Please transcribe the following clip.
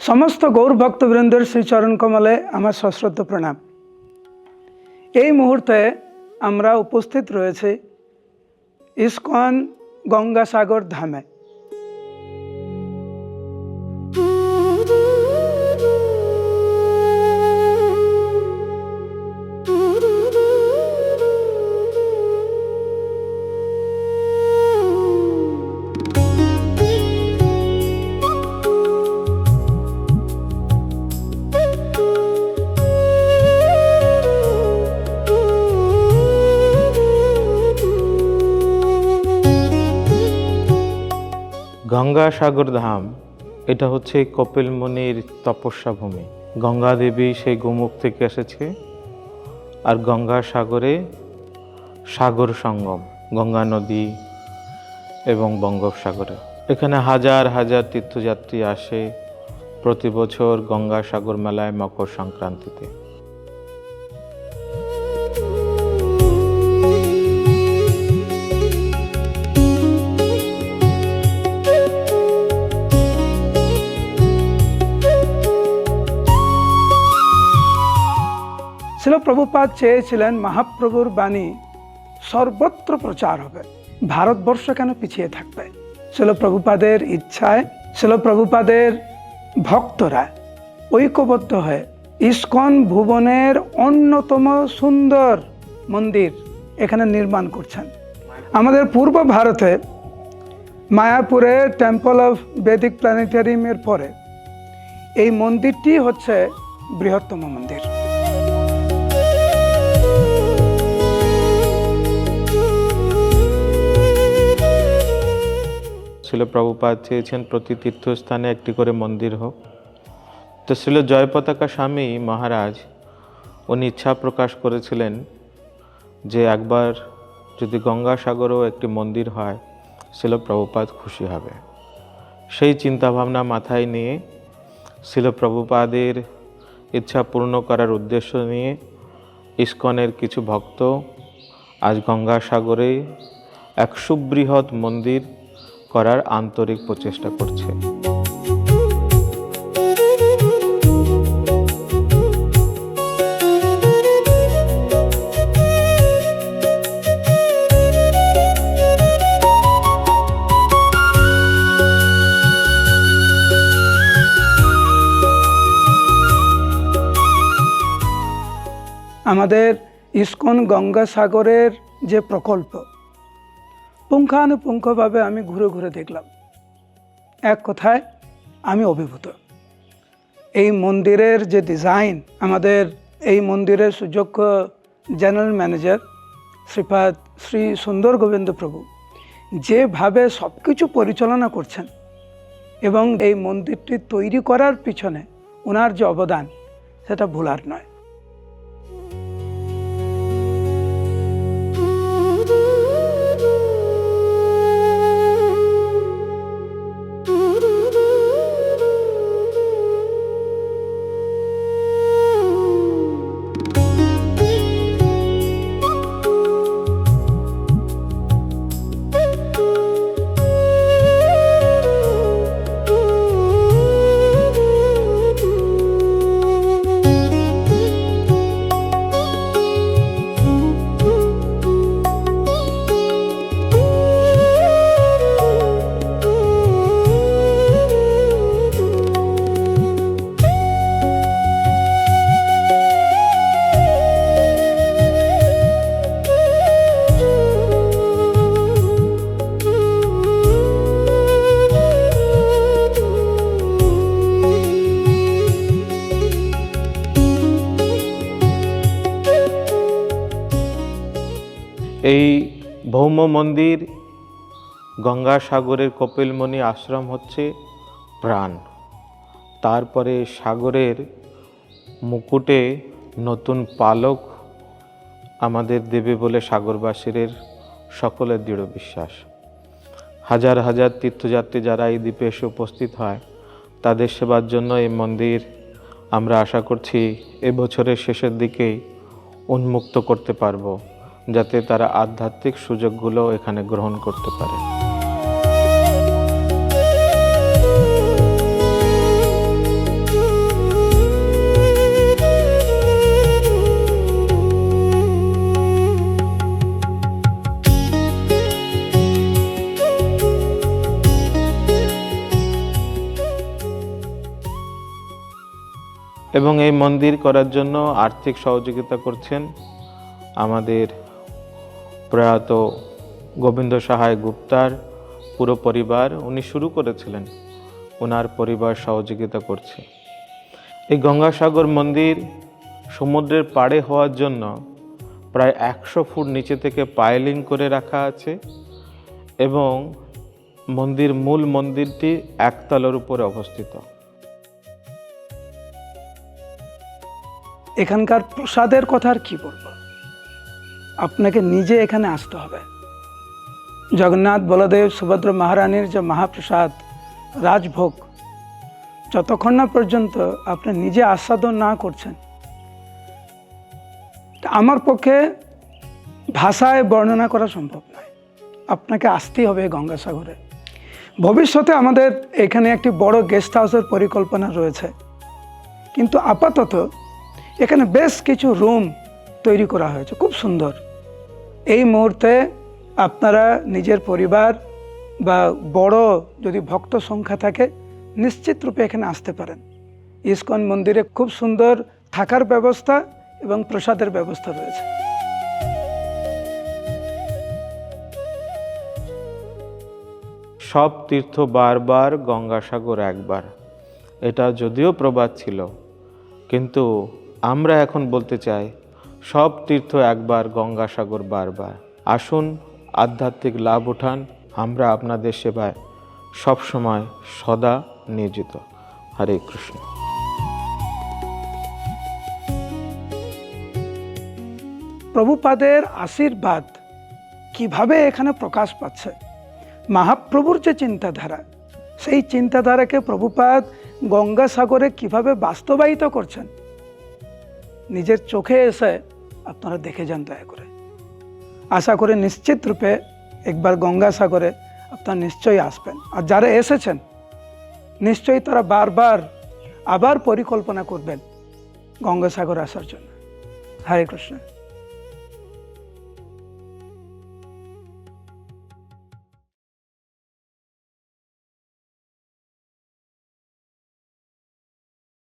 সমস্ত গৌর ভক্তবৃন্দের শ্রীচরণ কমলে আমার সশ্রদ্ধ প্রণাম। এই মুহূর্তে আমরা উপস্থিত রয়েছে ইস্কন গঙ্গাসাগর ধামে। গঙ্গাসাগর ধাম এটা হচ্ছে কপিল মুনির তপস্যা ভূমি। গঙ্গা দেবী সেই গোমুখ থেকে এসেছে, আর গঙ্গাসাগরে সাগর সঙ্গম গঙ্গা নদী এবং বঙ্গোপসাগরে। এখানে হাজার হাজার তীর্থযাত্রী আসে প্রতি বছর গঙ্গাসাগর মেলায় মকর সংক্রান্তিতে। শিল প্রভুপাদ চেয়েছিলেন মহাপ্রভুর বাণী সর্বত্র প্রচার হবে, ভারতবর্ষ কেন পিছিয়ে থাকবে। শিল প্রভুপাদের ইচ্ছায় শিল প্রভুপাদের ভক্তরা ঐক্যবদ্ধ হয়ে ইস্কন ভুবনের অন্যতম সুন্দর মন্দির এখানে নির্মাণ করছেন। আমাদের পূর্ব ভারতে মায়াপুরে টেম্পল অফ বেদিক প্ল্যানেটারিয়ামের পরে এই মন্দিরটি হচ্ছে বৃহত্তম মন্দির। শিল প্রভুপাদ চেয়েছেন প্রতি তীর্থস্থানে একটি করে মন্দির হোক। তো শিল জয়পতাকা স্বামী মহারাজ উনি ইচ্ছা প্রকাশ করেছিলেন যে একবার যদি গঙ্গাসাগরেও একটি মন্দির হয় শিল প্রভুপাদ খুশি হবে। সেই চিন্তাভাবনা মাথায় নিয়ে শিল প্রভুপাদের ইচ্ছা পূর্ণ করার উদ্দেশ্য নিয়ে ইস্কনের কিছু ভক্ত আজ গঙ্গাসাগরে এক সুবৃহৎ মন্দির করার আন্তরিক প্রচেষ্টা করছে। আমাদের ইস্কন গঙ্গাসাগরের যে প্রকল্প পুঙ্খানুপুঙ্খভাবে আমি ঘুরে ঘুরে দেখলাম। এক কথায় আমি অভিভূত। এই মন্দিরের যে ডিজাইন, আমাদের এই মন্দিরের সুযোগ্য জেনারেল ম্যানেজার শ্রীপাদ শ্রী সুন্দর গোবিন্দ প্রভু যেভাবে সব কিছু পরিচালনা করছেন এবং এই মন্দিরটি তৈরি করার পিছনে ওনার যে অবদান সেটা ভুলার নয়। এই ভৌম মন্দির গঙ্গাসাগরের কপিলমুনি আশ্রম হচ্ছে প্রাণ। তারপরে সাগরের মুকুটে নতুন পালক আমাদের দেবে বলে সাগরবাসীর সকলের দৃঢ় বিশ্বাস। হাজার হাজার তীর্থযাত্রী যারা এই দ্বীপে এসে উপস্থিত হয় তাদের সেবার জন্য এই মন্দির আমরা আশা করছি এবছরের শেষের দিকেই উন্মুক্ত করতে পারবো, যাতে তারা আধ্যাত্মিক সুযোগগুলো এখানে গ্রহণ করতে পারে। এবং এই মন্দির করার জন্য আর্থিক সহযোগিতা করছেন আমাদের প্রয়াত গোবিন্দ সাহায় গুপ্তার পুরো পরিবার। উনি শুরু করেছিলেন, ওনার পরিবার সহযোগিতা করছে। এই গঙ্গাসাগর মন্দির সমুদ্রের পাড়ে হওয়ার জন্য প্রায় 100 ফুট নিচে থেকে পাইলিং করে রাখা আছে এবং মূল মন্দিরটি একতলার উপরে অবস্থিত। এখানকার প্রসাদের কথা আর কি বলবো, আপনাকে নিজে এখানে আসতে হবে। জগন্নাথ বলদেব সুভদ্রা মহারানীর যে মহাপ্রসাদ রাজভোগ, যতক্ষণ না পর্যন্ত আপনি নিজে আস্বাদন না করছেন, আমার পক্ষে ভাষায় বর্ণনা করা সম্ভব নয়। আপনাকে আসতেই হবে গঙ্গাসাগরে। ভবিষ্যতে আমাদের এখানে একটি বড় গেস্ট হাউসের পরিকল্পনা রয়েছে, কিন্তু আপাতত এখানে বেশ কিছু রুম তৈরি করা হয়েছে, খুব সুন্দর। এই মুহূর্তে আপনারা নিজের পরিবার বা বড় যদি ভক্ত সংখ্যা থাকে, নিশ্চিত রূপে এখানে আসতে পারেন। ইসকন মন্দিরে খুব সুন্দর থাকার ব্যবস্থা এবং প্রসাদের ব্যবস্থা রয়েছে। সব তীর্থ বারবার, গঙ্গাসাগর একবার, এটা যদিও প্রবাদ ছিল, কিন্তু আমরা এখন বলতে চাই সব তীর্থ একবার, গঙ্গাসাগর বারবার। আসুন, আধ্যাত্মিক লাভ উঠান। আমরা আপনাদের সেবায় সবসময় সদা নিয়োজিত। হরে কৃষ্ণ। প্রভুপাদের আশীর্বাদ কিভাবে এখানে প্রকাশ পাচ্ছে, মহাপ্রভুর যে চিন্তাধারা, সেই চিন্তাধারাকে প্রভুপাদ গঙ্গাসাগরে কিভাবে বাস্তবায়িত করছেন, নিজের চোখে এসে আপনারা দেখে যান দয়া করে। আশা করে নিশ্চিত রূপে একবার গঙ্গাসাগরে আপনারা নিশ্চয়ই আসবেন। আর যারা এসেছেন নিশ্চয়ই তারা বারবার আবার পরিকল্পনা করবেন গঙ্গাসাগর আসার জন্য। হরে কৃষ্ণ।